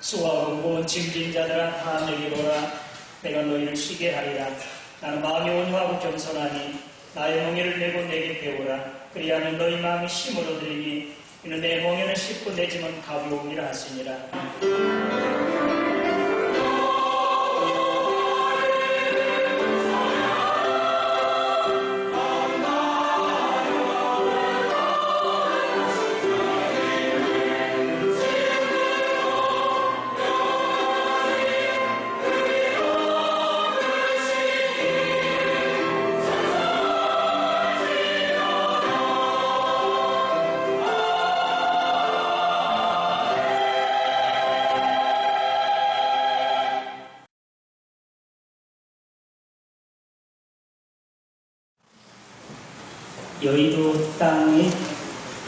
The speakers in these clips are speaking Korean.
수고하고 무거운 짐진 자들아 다 내게로 오라. 내가 너희를 쉬게 하리라. 나는 마음이 온유하고 겸손하니 나의 멍에를 메고 내게 배우라. 그리하면 너희 마음이 쉼을 얻으리니 이는 내 멍에는 쉽고 내 짐은 가벼움이라 하시니라. 여의도 땅이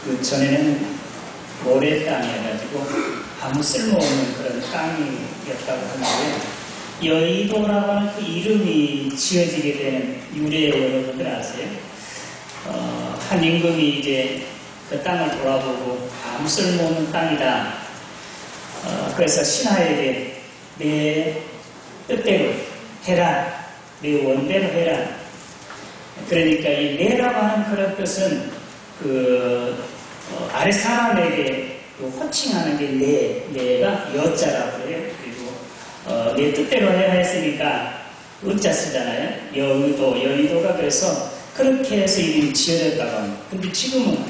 그 전에는 모래 땅이어가지고 아무 쓸모없는 그런 땅이었다고 하는데, 여의도라고 하는 그 이름이 지어지게 되는 유래 여러분들 아세요? 한 임금이 이제 그 땅을 돌아보고 아무 쓸모없는 땅이다. 그래서 신하에게 내 뜻대로 해라, 내 원대로 해라. 그러니까 이 내라고 하는 그런 뜻은 아래 사람에게 호칭하는 게 내가 여자라고 해요. 그리고 내 뜻대로 해라 했으니까 의자 쓰잖아요. 여의도가 그래서 그렇게 해서 이름이 지어졌다고 합니다. 근데 지금은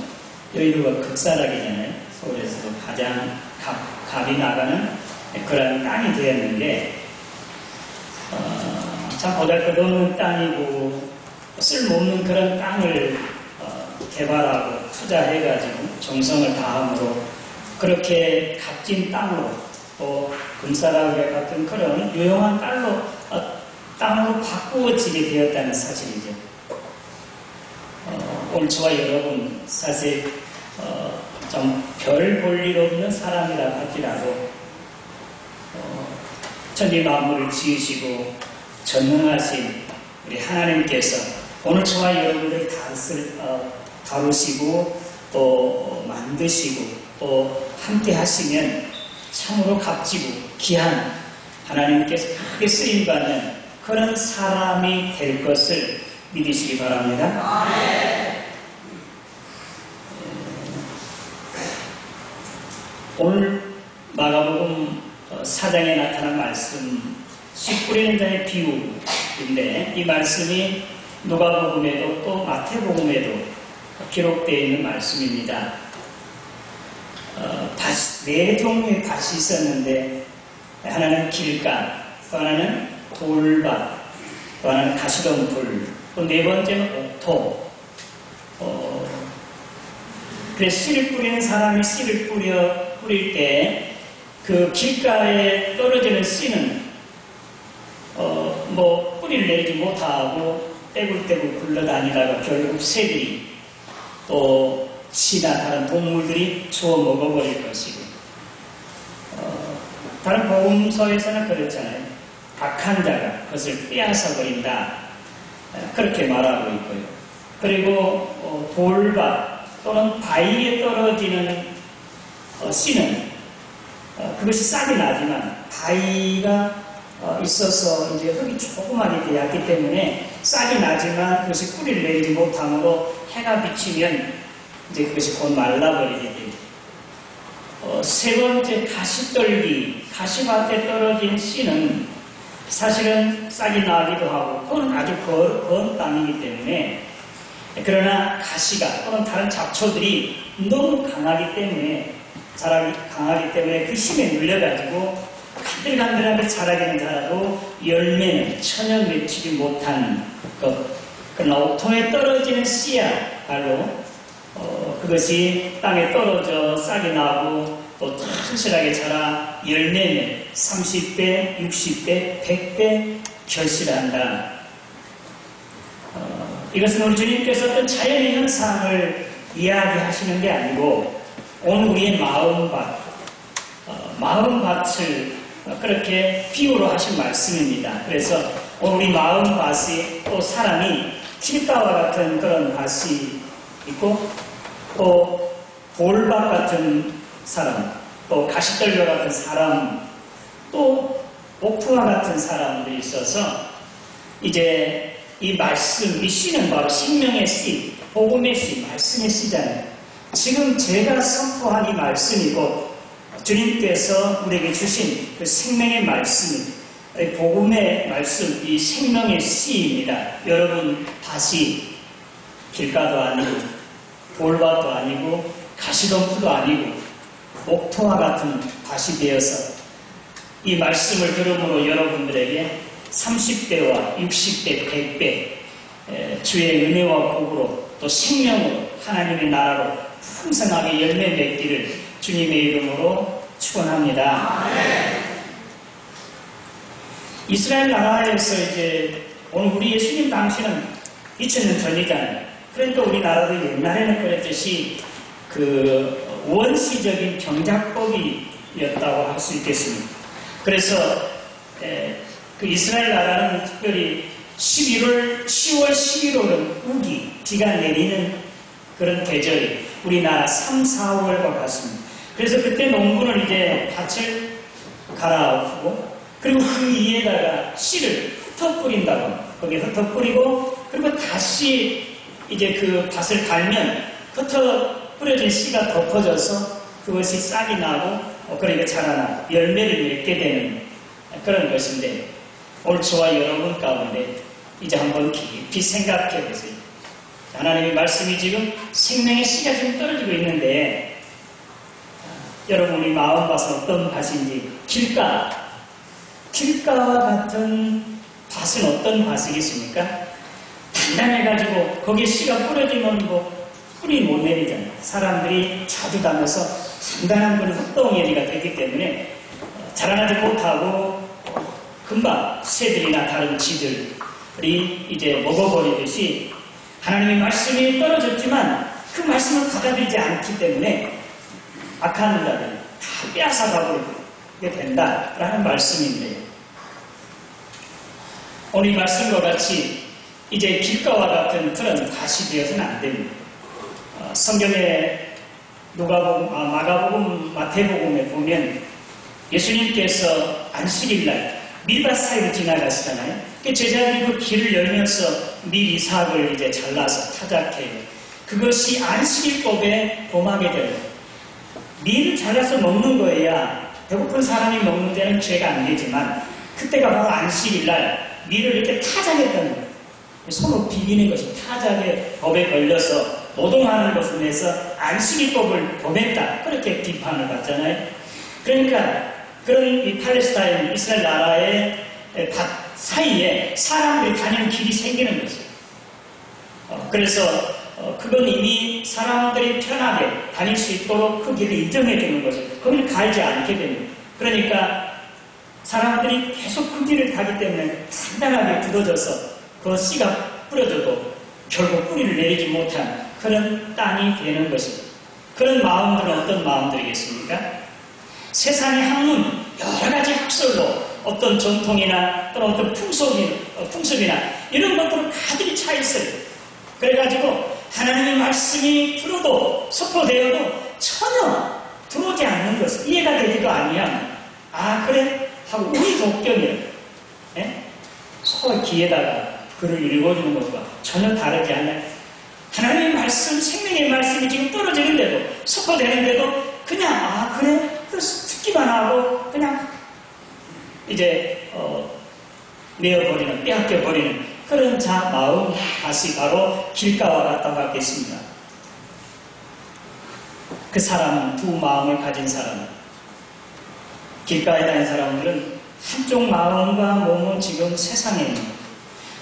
여의도가 극사락이잖아요. 서울에서도 가장 값이 나가는 그런 땅이 되었는데, 참 보잘것없는 땅이고 쓸모없는 그런 땅을 개발하고 투자해가지고 정성을 다함으로 그렇게 값진 땅으로 또 금사라기 같은 그런 유용한 땅으로 바꾸어지게 되었다는 사실이죠. 오늘 저와 여러분 사실 좀 별 볼 일 없는 사람이라 할지라도 천지 만물을 지으시고 전능하신 우리 하나님께서 오늘 저와 여러분들 다루시고 또 만드시고 또 함께 하시면 참으로 값지고 귀한 하나님께서 크게 쓰임받는 그런 사람이 될 것을 믿으시기 바랍니다. 오늘 마가복음 4장에 나타난 말씀, 씨 뿌리는 자의 비유인데, 이 말씀이 누가복음에도 또 마태복음에도 기록되어 있는 말씀입니다. 네 종류의 밭이 있었는데, 하나는 길가, 또 하나는 돌밭, 또 하나는 가시덤불, 또 네 번째는 옥토. 그래서 씨를 뿌리는 사람이 씨를 뿌릴 때 그 길가에 떨어지는 씨는 뿌리를 내리지 못하고 떼굴떼굴 굴러다니다가 결국 새들이 또 쥐나 다른 동물들이 주워 먹어버릴 것이고, 다른 복음서에서는 그렇잖아요. 악한 자가 그것을 빼앗아 버린다, 그렇게 말하고 있고요. 그리고 돌밭 또는 바위에 떨어지는 씨는 그것이 싹이 나지만 바위가 있어서 이제 흙이 조그맣게 되었기 때문에 싹이 나지만 그것이 뿌리를 내리지 못함으로 해가 비치면 이제 그것이 곧 말라버리게 됩니다. 세 번째 가시떨기, 가시밭에 떨어진 씨는 사실은 싹이 나기도 하고 그건 아주 거은 땅이기 때문에, 그러나 가시가 또는 다른 잡초들이 너무 강하기 때문에 그 힘에 눌려가지고 간들간들하게 자라기는 자라도 열매는 천연 맺히지 못한 것. 그러나 옥토에 떨어지는 씨야말로 그것이 땅에 떨어져 싹이 나고 또 튼실하게 자라 열매는 30배, 60배, 100배 결실한다. 이것은 우리 주님께서 어떤 자연의 현상을 이야기하시는 게 아니고 오늘 우리의 마음밭을 그렇게 비유로 하신 말씀입니다. 그래서 오늘 우리 마음밭이 또 사람이 길가와 같은 그런 밭이 있고 또 돌밭 같은 사람, 또 가시떨겨 같은 사람, 또 목투와 같은 사람들이 있어서 이제 이 말씀, 이 씨는 바로 생명의 씨, 복음의 씨, 말씀의 씨잖아요. 지금 제가 선포한 이 말씀이 곧 주님께서 우리에게 주신 그 생명의 말씀, 복음의 말씀, 이 생명의 씨입니다. 여러분 밭이 길가도 아니고 돌밭도 아니고 가시덤불도 아니고 목토와 같은 밭이 되어서 이 말씀을 들음으로 여러분들에게 30배와 60배, 100배 주의 은혜와 복으로 또 생명으로 하나님의 나라로 풍성하게 열매 맺기를 주님의 이름으로 축원합니다. 이스라엘 나라에서 이제 오늘 우리 예수님 당시는 2000년 전이잖아요. 그러니까 우리나라도 옛날에는 그랬듯이 그 원시적인 병작법이었다고 할 수 있겠습니다. 그래서 그 이스라엘 나라는 특별히 10월, 11월은 우기, 비가 내리는 그런 계절이 우리나라 3, 4월과 같습니다. 그래서 그때 농부는 이제 밭을 갈아엎고 그리고 그 위에다가 씨를 흩어 뿌린다고. 거기에 흩어 뿌리고 그리고 다시 이제 그 밭을 갈면 흩어 뿌려진 씨가 덮어져서 그것이 싹이 나고 그러니까 자라나 열매를 맺게 되는 그런 것인데 오늘 저와 여러분 가운데 이제 한번 깊이 생각해 보세요. 하나님의 말씀이 지금 생명의 씨가 지금 떨어지고 있는데 여러분 우리 마음 밭은 어떤 밭인지 길가와 같은 밭은 어떤 밭이겠습니까? 단단해가지고 거기에 씨가 뿌려지면 뭐 뿌리 못 내리잖아요. 사람들이 자주 다녀서 단단한 그런 흙덩어리가 되기 때문에 자라나지 못하고 금방 새들이나 다른 쥐들이 이제 먹어버리듯이 하나님의 말씀이 떨어졌지만 그 말씀을 받아들이지 않기 때문에 악한 자들이 다 빼앗아가버리게 된다라는 말씀인데요. 오늘 이 말씀과 같이 이제 길가와 같은 그런 밭이 되어서는 안 됩니다. 성경에 마가복음, 마태복음에 보면 예수님께서 안식일날 밀밭 사이로 지나가시잖아요. 제자들이 그 길을 열면서 밀 이삭을 이제 잘라서 타작해요. 그것이 안식일법에 범하게 돼요. 밀을 잘라서 먹는 거야 배고픈 사람이 먹는 데는 죄가 안 되지만 그때가 바로 안식일날 밀을 이렇게 타작했다는 거예요. 손으로 비비는 것이 타작의 법에 걸려서 노동하는 것을 내서 안식일법을 범했다. 그렇게 비판을 받잖아요. 그러니까 그런 이 팔레스타인 이스라엘 나라의 밭 사이에 사람들이 다니는 길이 생기는 거죠. 그래서 그건 이미 사람들이 편하게 다닐 수 있도록 그 길을 인정해 주는 거죠. 거기를 갈지 않게 됩니다. 그러니까 사람들이 계속 그 길을 가기 때문에 단단하게 굳어져서 그 씨가 뿌려져도 결국 뿌리를 내리지 못한 그런 땅이 되는 것입니다. 그런 마음들은 어떤 마음들이겠습니까? 세상의 학문, 여러 가지 학설로 어떤 전통이나 또는 어떤 풍습이나 이런 것들은 가득히 차 있어요. 그래가지고 하나님의 말씀이 들어도 선포되어도 전혀 들어오지 않는 것을 이해가 되지도 아니하면 아 그래? 하고 우리 독경이에요. 서로 귀에다가 글을 읽어주는 것과 전혀 다르지 않아요. 하나님의 말씀, 생명의 말씀이 지금 떨어지는데도 선포되는데도 그냥 아 그래? 그래서 듣기만 하고 그냥 이제 내어버리는, 빼앗겨버리는 그런 자 마음 밭이 바로 길가와 같다고 하겠습니다. 그 사람은 두 마음을 가진 사람. 길가에 다니는 사람들은 한쪽 마음과 몸은 지금 세상에 있는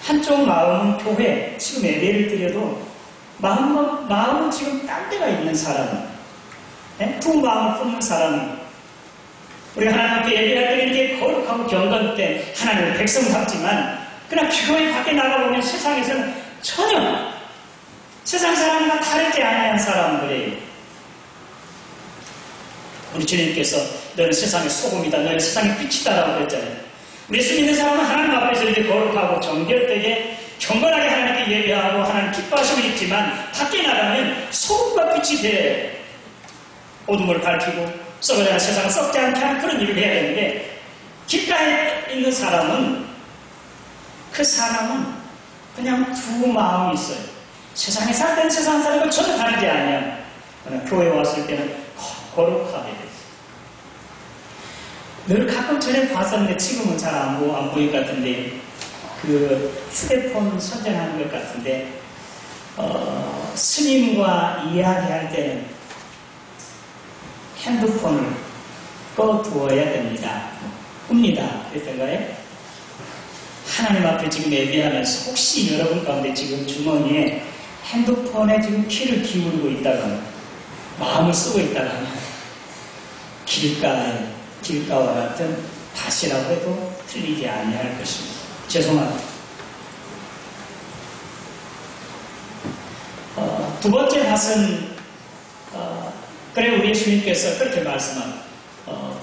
한쪽 마음은 교회, 지금 예배를 드려도 마음은 지금 딴 데가 있는 사람. 두 마음을 품는 사람이 우리 하나님 앞에 예배할 때 이렇게 거룩하고 경건된 하나님의 백성답지만 그러나 교회 밖에 나가보면 세상에서는 전혀 세상 사람과 다르지 않은 사람들이에요. 우리 주님께서 너는 세상의 소금이다, 너는 세상의 빛이다라고 그랬잖아요. 예수 믿는 사람은 하나님 앞에서 이렇게 거룩하고 정결되게 경건하게 하나님께 예배하고 하나님 기뻐하시고 있지만 밖에 나가면 소금과 빛이 돼 어둠을 밝히고 썩어야 하는 세상을 썩지 않게 하는 그런 일을 해야 되는데, 길가에 있는 사람은, 그 사람은 그냥 두 마음이 있어요. 세상에 살 때는 세상 사람을 전혀 다르지 않냐. 그러나 교회 왔을 때는 거룩하게 됐어요. 늘 가끔 전에 봤었는데 지금은 잘 안 보일 것 같은데, 그 휴대폰 선전하는 것 같은데, 스님과 이야기할 때는 핸드폰을 꺼두어야 됩니다. 그랬던가요? 하나님 앞에 지금 예배하면서 혹시 여러분 가운데 지금 주머니에 핸드폰에 지금 귀를 기울이고 있다가 마음을 쓰고 있다가 길가와 같은 밭이라고 해도 틀리지 아니할 것입니다. 죄송합니다. 두 번째 밭은 그래 우리 예수님께서 그렇게 말씀한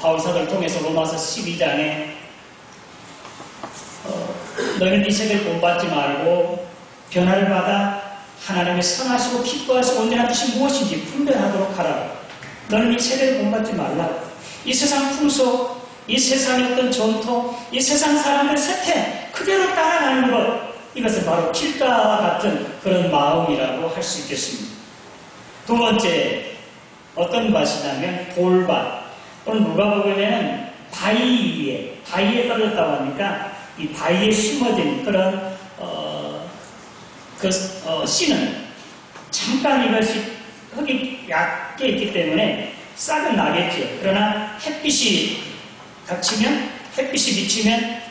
바울사도를 통해서 로마서 12장에 너희는 이 세대를 본받지 말고 변화를 받아 하나님의 선하시고 기뻐하시고 온전한 뜻이 무엇인지 분별하도록 하라. 너는 이 세대를 본받지 말라. 이 세상 풍속, 이 세상의 어떤 전통, 이 세상 사람들 세태 그대로 따라가는 것, 이것은 바로 길가와 같은 그런 마음이라고 할 수 있겠습니다. 두 번째, 어떤 밭이냐면 돌밭. 오늘 누가복음에는 바위에 떨어졌다고 하니까 이 바위에 심어진 그런 씨는 잠깐 이것이 흙이 얕게 있기 때문에 싹은 나겠죠. 그러나 햇빛이 비치면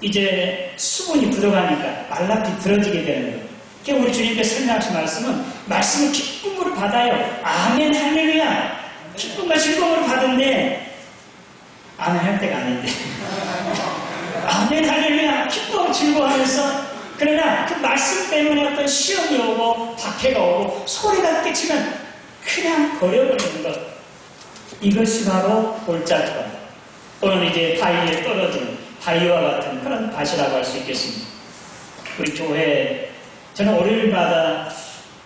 이제 수분이 부족하니까 말라 비틀어지게 되는 거예요. 그러니까 우리 주님께서 설명하신 말씀을 기쁨으로 받아요. 아멘 할렐루야. 기쁨과 즐거움을 받은데 아멘 할 때가 아닌데 아멘 할렐루야 기쁨 즐거워하면서, 그러나 그 말씀 때문에 어떤 시험이 오고 박해가 오고 소리가 깨치면 그냥 버려버리는 것, 이것이 바로 골짜기다. 또는 이제 바위에 떨어진 바위와 같은 그런 밭이라고 할 수 있겠습니다. 우리 교회, 저는 월요일마다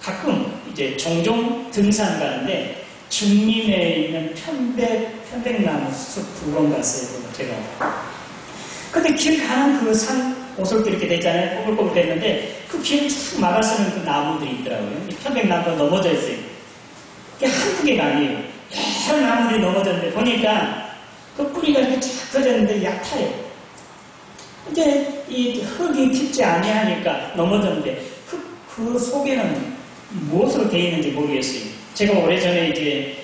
가끔 이제 종종 등산 가는데 중림에 있는 편백나무 숲 2번 갔어요, 제가. 근데 길 가는 그 산 오솔길 이렇게 되잖아요. 꼬불꼬불 됐는데 그 길을 쭉 막아서는 그 나무들이 있더라고요. 이 편백나무가 넘어져 있어요. 이게 한두 개가 아니에요. 여러 나무들이 넘어졌는데 보니까 그 뿌리가 이렇게 쫙 퍼졌는데 얕아요. 이제 이 흙이 깊지 아니하니까 넘어졌는데 그 속에는 무엇으로 되어 있는지 모르겠어요. 제가 오래전에 이제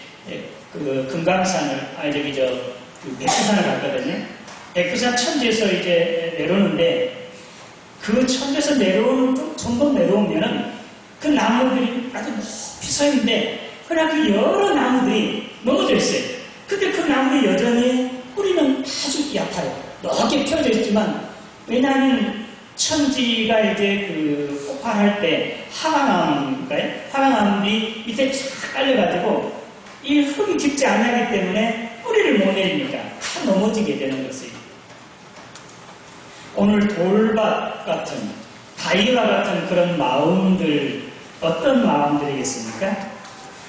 그 금강산을 그 백두산을 갔거든요. 백두산 천지에서 이제 내려오는데 그 천지에서 전부 내려오면은 그 나무들이 아주 높이 서 있는데 그러나 그 여러 나무들이 넘어져 있어요. 근데 그 나무들이 여전히 뿌리는 아주 얕아요. 넓게 펴져 있지만, 왜냐하면 천지가 이제 그 폭발할 때 화강나무들이 밑에 쫙 깔려가지고 이 흙이 깊지 않기 때문에 뿌리를 못 내리니까 다 넘어지게 되는 것이에요. 오늘 돌밭 같은, 바위와 같은 그런 마음들, 어떤 마음들이겠습니까?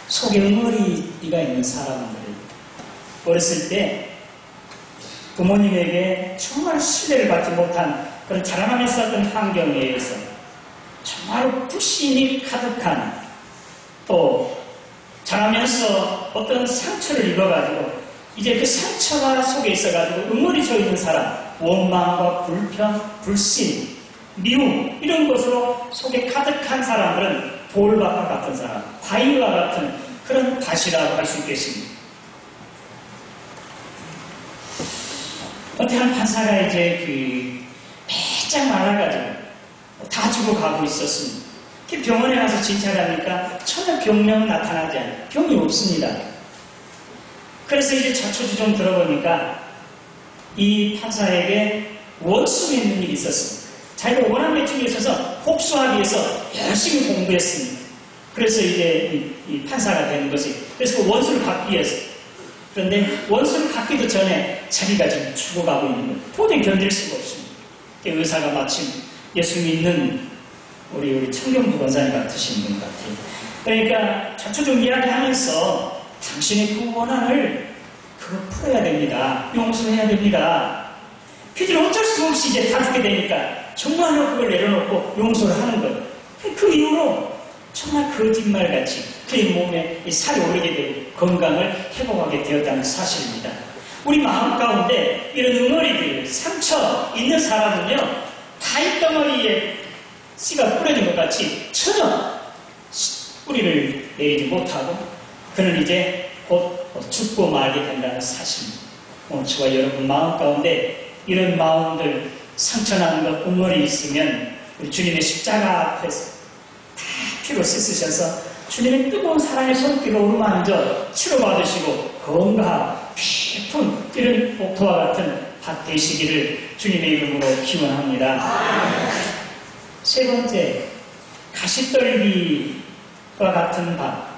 속에 응어리가 있는 사람들이에요. 어렸을 때 부모님에게 정말 신뢰를 받지 못한 그런 자라나면서 어떤 환경에 의해서 정말 불신이 가득한, 또 자라면서 어떤 상처를 입어가지고 이제 그 상처가 속에 있어가지고 응어리져 있는 사람, 원망과 불평, 불신, 미움 이런 것으로 속에 가득한 사람들은 돌밭과 같은 사람, 바위와 같은 그런 밭이라고 할 수 있겠습니다. 어떻게 한 판사가 이제 배짱 말라가지고 다 죽어가고 있었습니다. 병원에 가서 진찰하니까 전혀 병명은 나타나지 않아요. 병이 없습니다. 그래서 이제 자초지종 들어보니까 이 판사에게 원수가 있는 일이 있었습니다. 자기가 원한 매출이 있어서 복수하기 위해서 열심히 공부했습니다. 그래서 이제 이 판사가 되는 것이, 그래서 그 원수를 갚기 위해서. 그런데 원수를 갚기도 전에 자기가 지금 죽어가고 있는 거예요. 도저히 견딜 수가 없습니다. 의사가 마침 예수 믿는 우리 청경부 권사님 같으신 분 같아요. 그러니까 자초좀 이야기하면서 당신의 그 원한을 그거 풀어야 됩니다. 용서해야 됩니다. 그들은 어쩔 수 없이 이제 다투게 되니까 정말로 그걸 내려놓고 용서를 하는 거예요. 그 이후로 정말 거짓말같이 그의 몸에 살이 오르게 되고 건강을 회복하게 되었다는 사실입니다. 우리 마음 가운데 이런 응어리들, 상처 있는 사람은요, 다윗덩어리에 씨가 뿌려진 것 같이 전혀 뿌리를 내리지 못하고 그는 이제 곧 죽고 말게 된다는 사실입니다. 오늘 저와 여러분 마음 가운데 이런 마음들, 상처나는 것, 응어리 있으면 우리 주님의 십자가 앞에서 다 피로 씻으셔서 주님의 뜨거운 사랑의 손길로 어루만져 치료받으시고 건강, 깊은 이런 옥토와 같은 밭 되시기를 주님의 이름으로 기원합니다. 세 번째, 가시떨기와 같은 밭.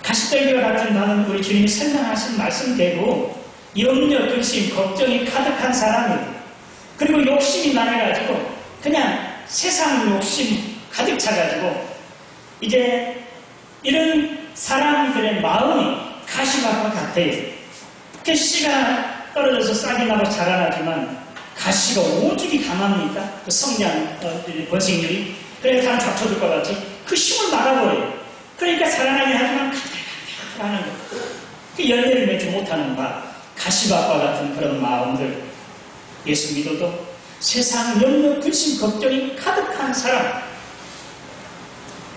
가시떨기와 같은 밭은 우리 주님이 설명하신 말씀대로 염려, 근심, 걱정이 가득한 사람이에요. 그리고 욕심이 많아가지고 그냥 세상 욕심 가득 차가지고 이제 이런 사람들의 마음이 가시밭과 같아요. 그 씨가 떨어져서 싹이 나고 자라나지만 가시가 오죽이 강합니까? 그 성장, 번식률이. 그래서 다 잡쳐줄 것 같이 그 힘을 막아버려요. 그러니까 자라나긴 하지만 가득하는 거. 그 열매를 맺지 못하는 바, 가시밭과 같은 그런 마음들. 예수 믿어도 세상 염려, 근심, 걱정이 가득한 사람.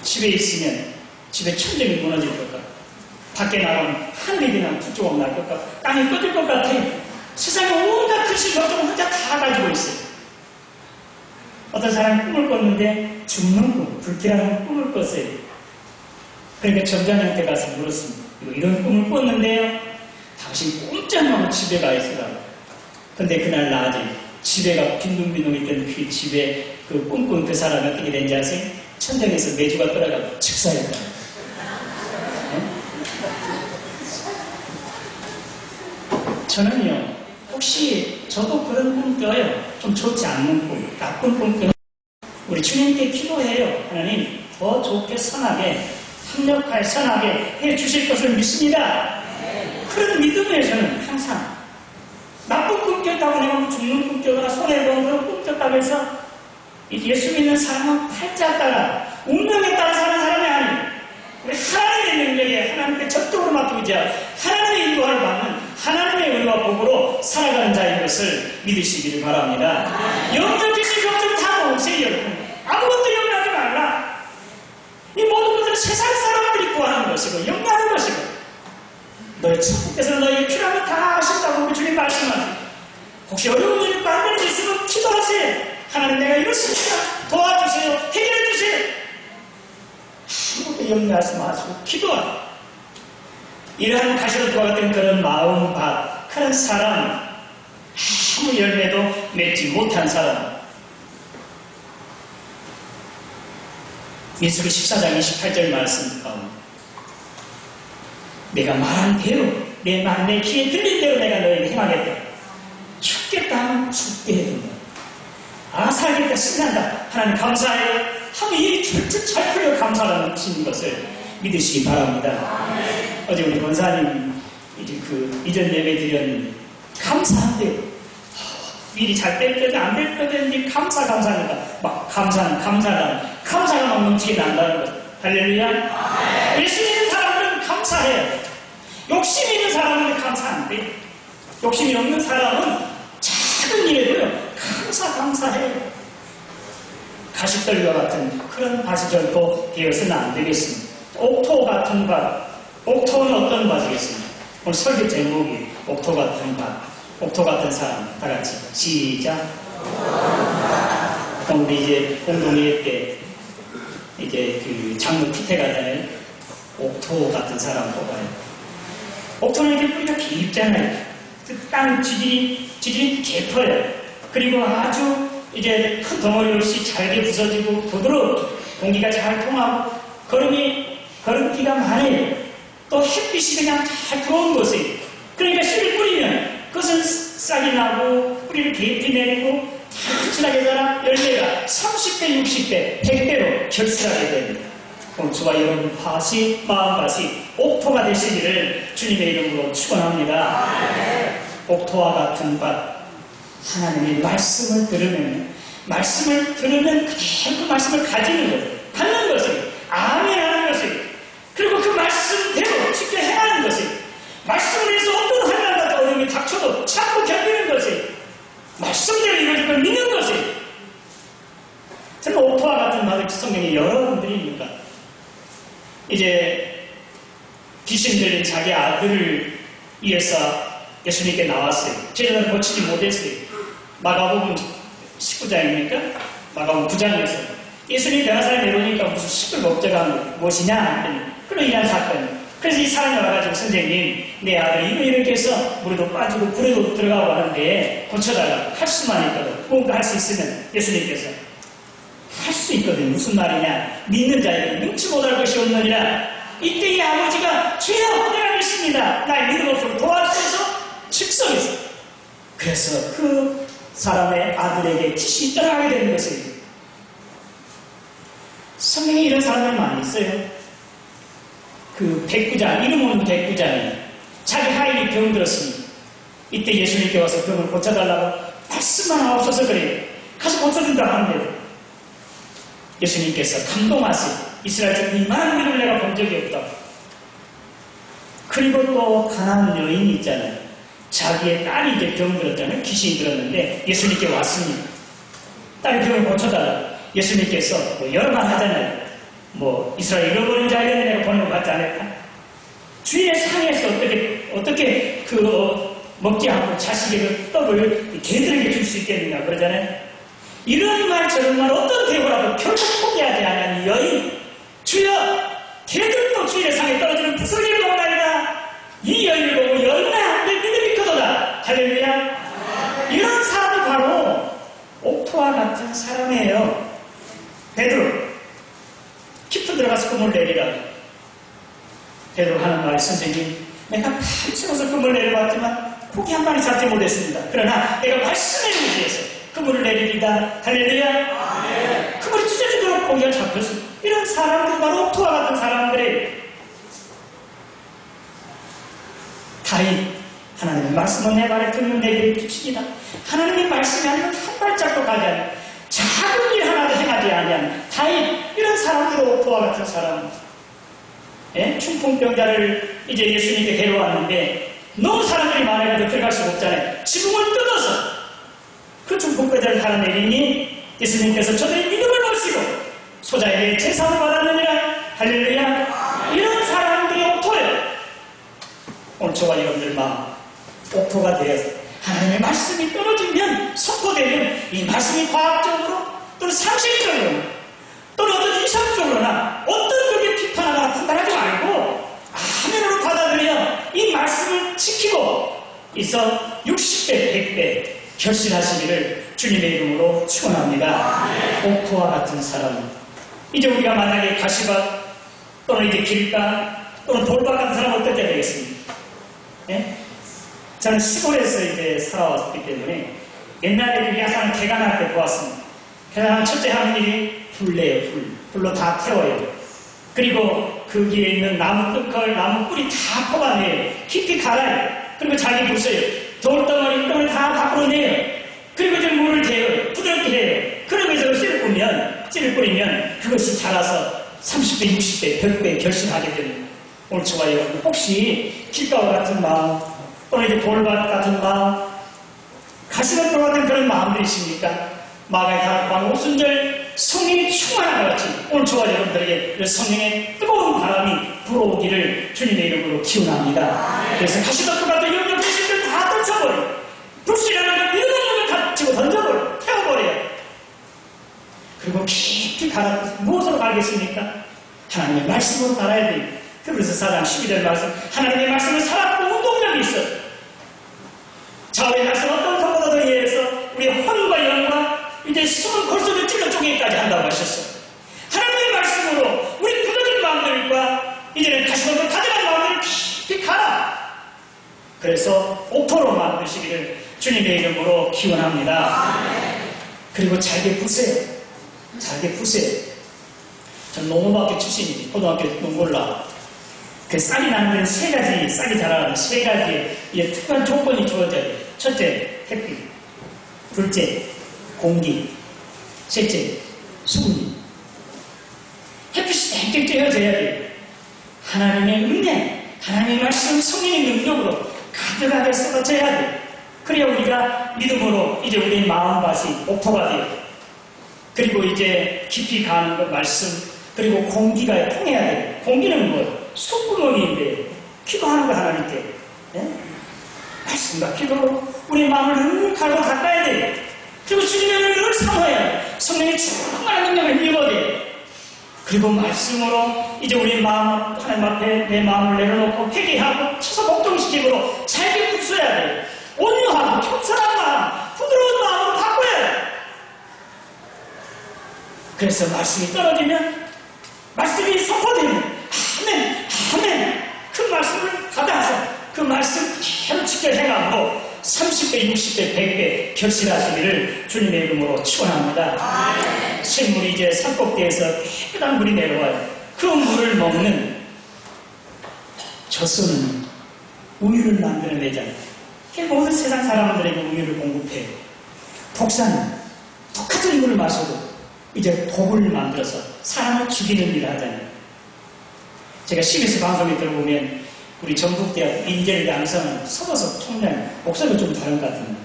집에 있으면 집에 천정이 무너질 것 같고 밖에 나가면 하늘이 그냥 부조금 날 것 같고 땅이 꺼질 것 같아요. 세상에 온갖 근심, 걱정을 혼자 다 가지고 있어요. 어떤 사람은 꿈을 꿨는데 죽는 꿈, 불길하는 꿈을 꿨어요. 그러니까 점장한테 가서 물었습니다. 이런 꿈을 꿨는데요. 당신 꼼짝하고 집에 가 있으라고. 근데 그날 낮에 집에가 빈둥빈둥 있던 그 집에 그 꿈꾼 그 사람이 어떻게 된지 아세요? 천장에서 매주가 떨어가고 즉사했다. 저는요, 혹시 저도 그런 꿈 꿔요. 좀 좋지 않는 꿈, 나쁜 꿈 꿔요. 우리 주님께 기도해요. 하나님, 더 좋게 선하게, 합력할 선하게 해주실 것을 믿습니다. 그런 믿음에 저는 항상 나쁜 꿈 꿨다고 내가 죽는 꿈 꿔거나 손해보는 그런 꿈 꿨다고 해서 예수 믿는 사람은 팔자 따라, 운명에 따라 사는 사람이 아니에요. 우리 하나님의 능력에 하나님께 적극으로 맡기자 하나님의 인도를 받는 하나님의 은혜와 복으로 살아가는 자인 것을 믿으시기를 바랍니다. 염려, 근심, 걱정 다 놓으세요, 여러분. 아무것도 염려하지 말라. 이 모든 것들은 세상 사람들이 구하는 것이고 염려하는 것이고 너희 천국께서 너희의 필요하면 다 하신다고 우리 주님 말씀하세요. 혹시 어려운 일이 만드는 일 있으면 기도하세요. 하나님, 내가 이렇습니다. 도와주세요. 해결해주세요. 아무것도 염려하지 마시고 기도하라. 이러한 가시밭과 같은 그런 마음밭, 그런 사람, 아무 열매도 맺지 못한 사람. 예수를 14장 28절 말씀 가운데 내가 말한 대로, 내 말, 내 귀에 들린 대로 내가 너에게 행하겠다. 죽겠다 하면 죽게 해둔다. 살겠다, 신난다. 하나님 감사해요. 하면 일이 절대 잘 풀려 감사하는 것을 믿으시기 바랍니다. 어제 우리 권사님 이제 그 이전 예배 드렸는데 감사한대요. 일이 잘 될 때도 안 될 때도 이제 감사하니까 막 감사가 막 넘치게 난다는 것. 할렐루야. 예수 믿는 사람들은 감사해요. 욕심 있는 사람은 감사 안 돼요. 욕심이 없는 사람은 작은 일에도요 감사해요. 가시떨기와 같은 그런 밭이 결코 되어서는 안 되겠습니다. 옥토 같은 밭. 옥토는 어떤 밭이겠습니까? 오늘 설교 제목이 옥토 같은 밭. 옥토 같은 사람. 다 같이 시작. 그럼 우리 이제 공동회의 때 이제 그 장로 피태 가잖아요. 옥토 같은 사람 뽑아요. 옥토는 이렇게 뿌리가 깊잖아요. 그 땅 지질이 깊어요. 그리고 아주 이제 큰 덩어리 없이 잘게 부서지고 부드럽게 공기가 잘 통하고 걸음기가 많아요. 또 햇빛이 그냥 잘 들어오는 곳이에요. 그러니까 씨를 뿌리면 그것은 싹이 나고 뿌리를 깊이 내리고 잘 친하게 자라 열매가 30배, 60배, 100배로 결실하게 됩니다. 오늘 저와 여러분 마음밭이 옥토가 되시기를 주님의 이름으로 축원합니다. 옥토와 같은 밭, 하나님의 말씀을 들으면 그 말씀을 가지는 것, 받는 것을 아멘하는 것을, 그리고 그 말씀대로 쉽게 행하는 것을, 말씀을 위해서 어떤 하나님과 어려움이 닥쳐도 참고 견디는 것을, 말씀대로 이루어질 걸 믿는 것을. 저는 옥토와 같은 밭을 성경에 여러분들이니까 이제 귀신 들린 자기 아들을 위해서 예수님께 나왔어요. 제자들은 고치지 못했어요. 마가복음 19장입니까? 마가복음 9장에서 예수님이 베라사에 내려오니까 무슨 십을 목적한 무엇이냐? 그로 인한 사건. 그래서 이 사람이 와가지고 선생님, 내 아들이 이렇게 해서 물에도 빠지고 불에도 들어가고 하는데 고쳐달라. 할 수만 있거든. 뭔가 할 수 있으면 예수님께서 할 수 있거든. 무슨 말이냐? 믿는 자에게 능치 못할 것이 없느니라. 이때 이 아버지가 주여 내가 믿습니다. 나의 믿음 없으면 도와주셔서 즉석에서. 그래서 그 사람의 아들에게 귀신이 떠나게 되는 것입니다. 성경에 이런 사람이 많이 있어요. 그 백부장, 이름은 백부장이 자기 하인이 병들었으니 이때 예수님께 와서 병을 고쳐달라고 말씀만 하옵소서 그래요. 가서 고쳐준다 하는데 예수님께서 감동하세요. 이스라엘 중 이만한 믿음을 내가 본 적이 없다. 그리고 또 가난한 여인이 있잖아요. 자기의 딸이 이제 병들었잖아요. 귀신이 들었는데 예수님께 왔습니다. 딸 병을 고쳐달라. 예수님께서 뭐 여러 말 하잖아요. 뭐 이스라엘 잃어버린 자에게 내가 보내고 받지 않을까? 주인의 상에서 어떻게 먹지 않고 자식에게 떡을 개들에게 줄 수 있겠느냐 그러잖아요. 이런 말 저런 말 어떤 대우라도 결코 포기하지 않은 여인, 주여 개들도 주인의 상에 떨어지는 부스러기를 보나이다. 이 여인을 보고 여인아 내 믿음이 크도다. 할렐루야. 이런 사람이 바로 옥토와 같은 사람이에요. 베드로 깊이 들어가서 꿈을 내리라. 베드로 하는 말이 선생님 내가 밤새워서 꿈을 내려봤지만 고기 한 마리 잡지 못했습니다. 그러나 내가 말씀에 의지해서 그물을 내리리다. 할렐루야. 그물이 찢어지도록 고기가 잡혔습니다. 이런 사람들 바로 옥토와 같은 사람들이 다윗 하나님의 말씀은 내 말에 들으면 내게 비치이다. 하나님의 말씀이 아니면 한 발짝도 가지 않는 작은 일 하나도 행하지 아니하는 다윗 이런 사람들이 옥토와 같은 사람. 예? 충풍병자를 이제 예수님께 데려왔는데 너무 사람들이 많아가지고 들어갈 수가 없잖아요. 지붕을 뜯어서 그 충풍병자를 달아내리니 예수님께서 저들의 믿음을 보시고 소자에게 제사를 받았느니라. 할렐루야. 이런 사람들이 옥토예요. 오늘 저와 여러분들 마음 옥토가 되어서 하나님의 말씀이 떨어지면 선포되면 이 말씀이 과학적으로 또는 상식적으로 또는 어떤 이상적으로나 어떤 그게 비판하거나 판단하지 말고 아멘으로 받아들여 이 말씀을 지키고 있어 60배 100배 결실하시기를 주님의 이름으로 축원합니다. 옥토와 같은 사람. 이제 우리가 만약에 가시밭 또는 이제 길가 또는 돌밭 같은 사람은 어떻게 되겠습니까? 예? 저는 시골에서 이제 살아왔기 때문에 옛날에 항상 개가 날 때 보았습니다. 그냥 첫째 하는 일이 불내요. 불로 다 태워요. 그리고 그 길에 있는 나무 끈걸, 나무 뿌리 다 뽑아내요. 깊이 갈아요. 그리고 자기 부숴요. 돌덩어리 똥을 다 밖으로 내요. 그리고 이제 물을 대요. 부드럽게 해요. 그러면서 씨를 뿌리면 그것이 자라서 30배, 60배, 100배 결실하게 됩니다. 오늘 저와 여러분 혹시 길가와 같은 마음 또는 이제 돌밭 같은 마음 가시밭 같은 그런 마음들이십니까? 마가의 다락방 오순절 성령이 충만한 것 같이 오늘 저와 여러분들에게 성령의 뜨거운 바람이 불어오기를 주님의 이름으로 기원합니다. 그래서 가시밭 같은 영적 귀신들 다 떨쳐버려요. 불씨라는 걸 믿음을 다 집어 던져버려요. 태워버려요. 그리고 깊이 갈아 무엇으로 갈겠습니까? 하나님의 말씀으로 갈아야 됩니다. 그래서 4장 12절 말씀 하나님의 말씀은 살았고 운동력이 있어요. 좌우의 말씀 어떤 것보다도 이해해서 우리의 혼과 영과 이제 숨은 골수를 찔러 쪼개기까지 한다고 하셨어요. 하나님의 말씀으로 우리 부서진 마음들과 이제는 다시 한번 가져간 마음들을 깊이 갈아. 그래서 옥토로 만드시기를 주님의 이름으로 기원합니다. 그리고 잘게 부세요. 잘게 부세요. 전 농어학교 출신이지. 고등학교 농구를 나와. 그 쌀이 나는 데는 세 가지, 쌀이 자라는 세 가지 특별한 조건이 주어져야 돼. 첫째, 햇빛. 둘째, 공기. 셋째, 수분. 햇빛이 땡땡 쬐어져야 돼. 하나님의 은혜, 하나님의 말씀, 성령의 능력으로 가득하게 쏟아져야 돼. 그래야 우리가 믿음으로 이제 우리의 마음밭이 옥토가 돼요. 그리고 이제 깊이 가는 것 말씀, 그리고 공기가 통해야 돼. 공기는 뭐? 숯구멍인데 기도하는 거 하나님께. 네? 말씀과 기도로 우리의 마음을 늘 갈고 닦아야 돼. 그리고 주님을 늘 사모해야 돼. 성령의 충만한 능력을 입어야 돼. 그리고 말씀으로 이제 우리의 마음, 하나님 앞에 내 마음을 내려놓고 회개하고 쳐서 복종시키므로 잘게 붙여야 돼. 온유하고 겸손한 마음, 부드러운 마음으로 바꿔야 돼. 그래서 말씀이 떨어지면, 말씀이 선포되면 아멘, 아멘. 그 말씀을 받아서 그 말씀 그대로 지켜 행함으로 30배, 60배, 100배 결실하시기를 주님의 이름으로 축원합니다. 샘물이 이제 산꼭대에서 깨끗한 물이 내려와요. 그 물을 먹는 젖소는 우유를 만들어내잖아요. 모든 세상 사람들에게 우유를 공급해요. 독사는 똑같은 물을 마셔도 이제 독을 만들어서 사람을 죽이는 일을 하잖아요. 제가 CBS 방송에 들어보면 우리 전북대학 인재를 양성은 서버석 총장 목소리가 좀 다른 것 같은데,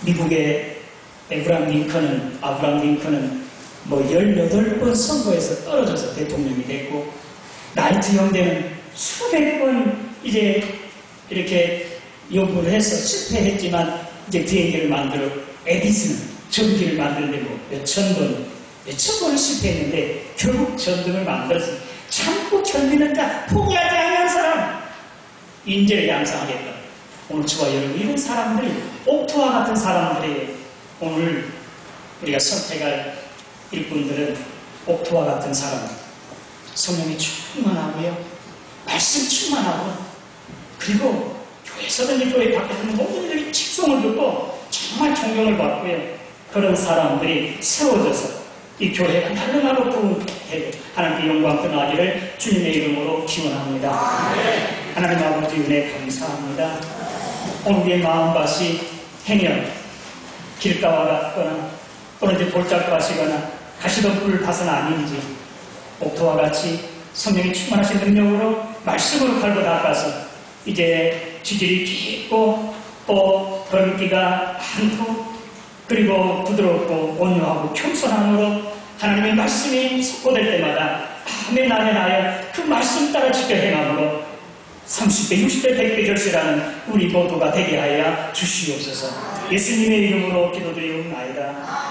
미국의 아브라함 링컨은 뭐 18번 선거에서 떨어져서 대통령이 됐고, 나이트 형제는 수백 번 이제 이렇게 연구를 해서 실패했지만 이제 비행기를 만들어, 에디슨은 전기를 만드는데 뭐 몇천 번을 실패했는데 결국 전등을 만들었습니다. 참고 견디는 자, 포기하지 않는 사람, 인재를 양성하겠다. 오늘 저와 여러분, 이런 사람들이, 옥토와 같은 사람들이 오늘 우리가 선택할 일꾼들은 옥토와 같은 사람, 성령이 충만하고요, 말씀 충만하고, 그리고 교회에서든 교회 밖에서는 모든 이들이 칭송을 듣고 정말 존경을 받고요, 그런 사람들이 세워져서 이 교회가 날로날로 부흥되고 하나님께 영광 떠나기를 주님의 이름으로 기원합니다. 하나님 아버지 은혜 감사합니다. 오늘 우리의 마음밭이 행여 길가와 같거나 또는 이제 볼짝밭이거나 가시덤불 밭은 아닌지, 옥토와 같이 성령이 충만하신 능력으로 말씀으로 갈고 닦아서 이제 지질이 깊고 또 걸기가 많고 그리고 부드럽고 온유하고 겸손함으로 하나님의 말씀이 선포될 때마다 아멘 아멘 하여 그 말씀 따라 지켜 행함으로 30배, 60배, 100배 결실하는 우리 모두가 되게 하여 주시옵소서. 예수님의 이름으로 기도드리옵나이다.